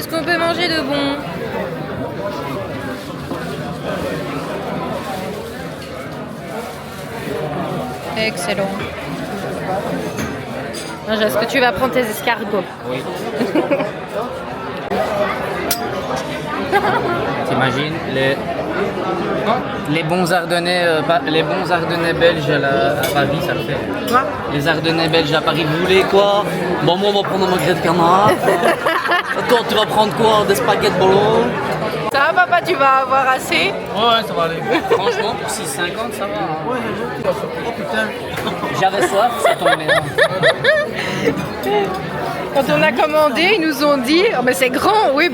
Qu'est-ce qu'on peut manger de bon? Excellent. Est-ce que tu vas prendre tes escargots? Oui. T'imagines les bons Ardennais, les bons Ardennais belges à Paris, ça le fait. Quoi? Les Ardennais belges à Paris, vous voulez quoi? Bon, moi on va prendre un magret de canard. Toi tu vas prendre quoi? Des spaghettis bolo? Ça va papa, tu vas avoir assez? Ouais, ça va aller. Franchement, pour 6,50 ça va. Hein. Ouais, oh putain. J'avais soif, ça tombait bien. Quand on a commandé, ils nous ont dit oh, mais c'est grand, oui,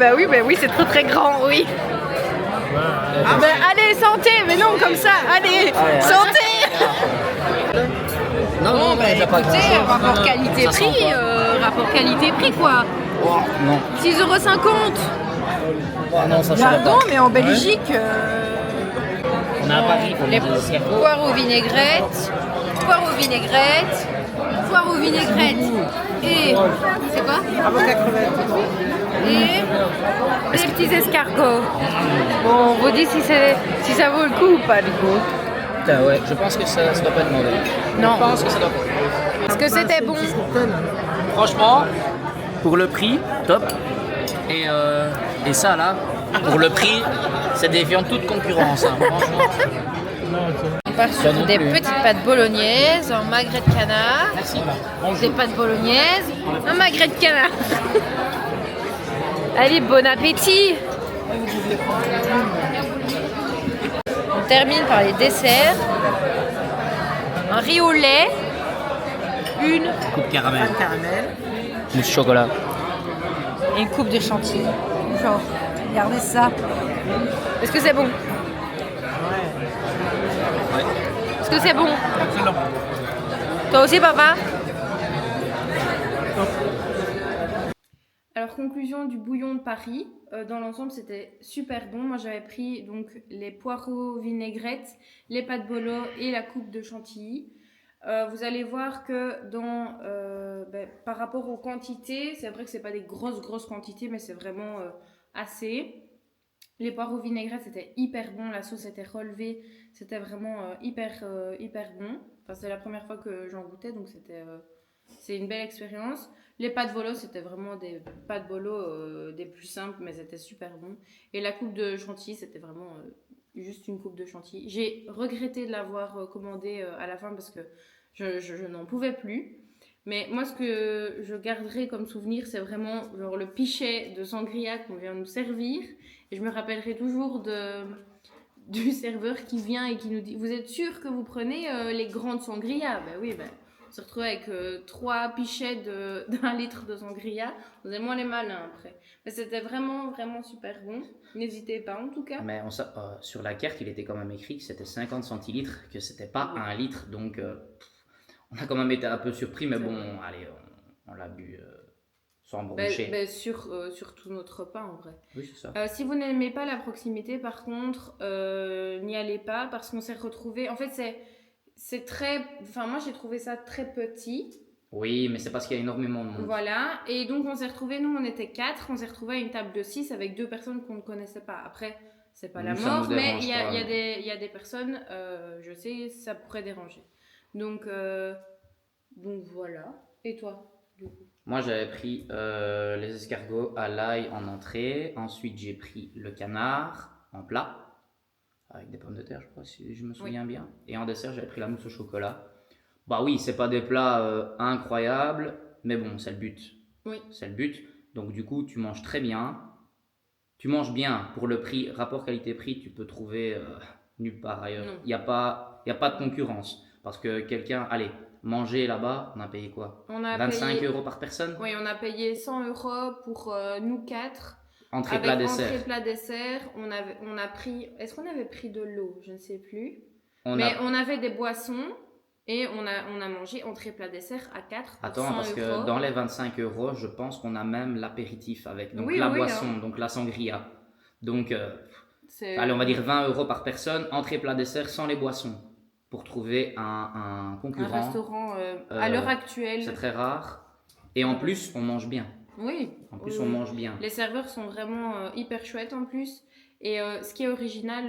c'est très très grand, oui. Ah ben allez, santé, mais non, comme ça, allez, santé. Non, Ben écoutez, rapport qualité-prix, rapport qualité-prix quoi. Non. 6,50 €. Ah non, ça Pardon, mais en Belgique, On est à Paris pour les manger des escargots. poires aux vinaigrettes, poires aux vinaigrettes, poires aux vinaigrettes et c'est quoi? Avocat crevette. Et des petits escargots. Bon, on vous dit si ça vaut le coup ou pas du coup. Putain, ouais, je pense que ça doit pas être mauvais. Non. Je pense que ça doit pas. Est-ce que c'était bon? Franchement, pour le prix, top. Et ça là, pour le prix, c'est défiant de toute concurrence. Hein. Franchement. On part sur des petites pâtes bolognaises, un magret de canard, Merci. des pâtes bolognaises, un magret de canard. Allez, bon appétit! On termine par les desserts. Un riz au lait, une Coupe caramel. Caramel. Mousse chocolat. et une coupe de chantilly. Genre, regardez ça. Est-ce que c'est bon? Ouais. Est-ce que c'est bon? Excellent. Toi aussi, papa? Alors, conclusion du bouillon de Paris. Dans l'ensemble, c'était super bon. Moi, j'avais pris donc les poireaux vinaigrettes, les pâtes bolo et la coupe de chantilly. Vous allez voir que par rapport aux quantités, c'est vrai que c'est pas des grosses quantités, mais c'est vraiment assez. Les poireaux vinaigrettes, c'était hyper bon. La sauce était relevée. C'était vraiment hyper bon. Enfin, c'est la première fois que j'en goûtais, donc c'est une belle expérience. Les pâtes bolo, c'était vraiment des pâtes bolo des plus simples, mais c'était super bon. Et la coupe de chantilly, c'était vraiment juste une coupe de chantilly. J'ai regretté de l'avoir commandé à la fin parce que je n'en pouvais plus. Mais moi, ce que je garderai comme souvenir, c'est vraiment genre le pichet de sangria qu'on vient nous servir. Et je me rappellerai toujours du serveur qui vient et qui nous dit « Vous êtes sûr que vous prenez les grandes sangria ?» Ben oui, on se retrouvait avec 3 pichets d'1 litre de sangria. On faisait moins les malins après. Mais c'était vraiment super bon. N'hésitez pas en tout cas. Mais sur la carte, il était quand même écrit que c'était 50 centilitres, que c'était pas 1 litre. Donc, on a quand même été un peu surpris. Mais bon, allez, on l'a bu sans broncher. Sur tout notre repas en vrai. Oui, c'est ça. Si vous n'aimez pas la proximité, par contre, n'y allez pas parce qu'on s'est retrouvés. En fait, c'est très. Enfin, moi j'ai trouvé ça très petit. Oui, mais c'est parce qu'il y a énormément de monde. Voilà, et donc on s'est retrouvés, nous on était 4, on s'est retrouvés à une table de 6 avec 2 personnes qu'on ne connaissait pas. Après, c'est pas la mort, mais il y a des personnes, je sais, ça pourrait déranger. Donc voilà. Et toi, du coup? Moi, j'avais pris les escargots à l'ail en entrée. Ensuite, j'ai pris le canard en plat, avec des pommes de terre, je crois, si je me souviens bien. Et en dessert, j'avais pris la mousse au chocolat. Bah oui, c'est pas des plats incroyables, mais bon, c'est le but. Oui. C'est le but. Donc du coup, tu manges très bien. Tu manges bien pour le prix, rapport qualité-prix, tu peux trouver nulle part ailleurs. Il n'y a pas de concurrence. Parce que allez, manger là-bas, on a payé quoi? 25 € par personne? Oui, on a payé 100 € pour nous 4. Entrée, plat, dessert. Entrée, plat, dessert. On a pris. Est-ce qu'on avait pris de l'eau? Je ne sais plus. On avait des boissons et on a mangé entrée, plat, dessert à 4. Attends, parce que dans les 25 €, je pense qu'on a même l'apéritif avec. Donc la boisson, donc la sangria. Donc, allez, on va dire 20 € par personne, entrée, plat, dessert sans les boissons. Pour trouver un concurrent. Un restaurant à l'heure actuelle. C'est très rare. Et en plus, on mange bien. Oui. En plus, Oui, on oui. mange bien. Les serveurs sont vraiment hyper chouettes en plus. Et ce qui est original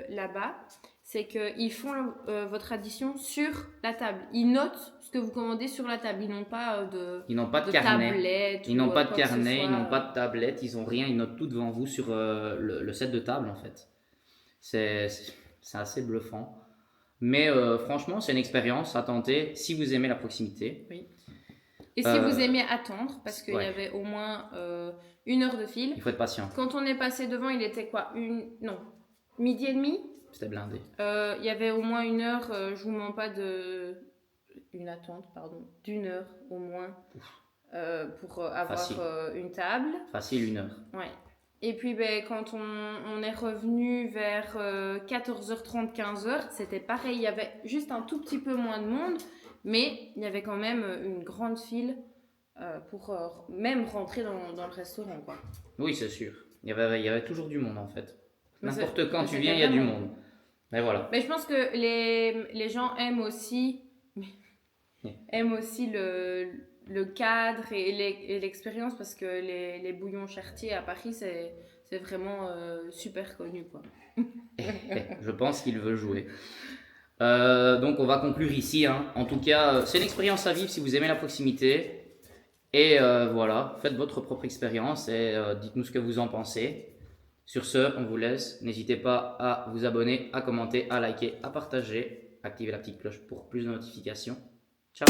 là-bas, c'est qu'ils font votre addition sur la table. Ils notent ce que vous commandez sur la table. Ils n'ont pas Ils n'ont pas de de carnet. tablette. Ils n'ont ou, pas de quoi que ce carnet, ils soit. n'ont pas de tablette, ils n'ont rien, ils notent tout devant vous sur le set de table en fait. C'est assez bluffant. Mais franchement, c'est une expérience à tenter si vous aimez la proximité. Oui. Et si vous aimez attendre, parce qu'il y ouais. avait au moins 1 heure de file. Il faut être patient. Quand on est passé devant, il était quoi? Non, midi et demi. C'était blindé. Il y avait au moins 1 heure, je vous mens pas une attente, pardon, d'1 heure au moins pour avoir Facile. une table. Facile, 1 heure. Ouais. Et puis quand on est revenu vers 14h30, 15h, c'était pareil, il y avait juste un tout petit peu moins de monde, mais il y avait quand même une grande file pour même rentrer dans le restaurant, quoi. Oui, c'est sûr. Il y avait toujours du monde en fait. Mais N'importe quand mais tu c'était viens, il y a du vraiment- monde. Mais voilà. Mais je pense que les gens aiment aussi le cadre et l'expérience, parce que les bouillons Chartier à Paris, c'est vraiment super connu, quoi. Je pense qu'il veut jouer. Donc on va conclure ici. Hein. En tout cas, c'est une expérience à vivre si vous aimez la proximité. Et voilà, faites votre propre expérience et dites-nous ce que vous en pensez. Sur ce, on vous laisse. N'hésitez pas à vous abonner, à commenter, à liker, à partager. Activez la petite cloche pour plus de notifications. Ciao!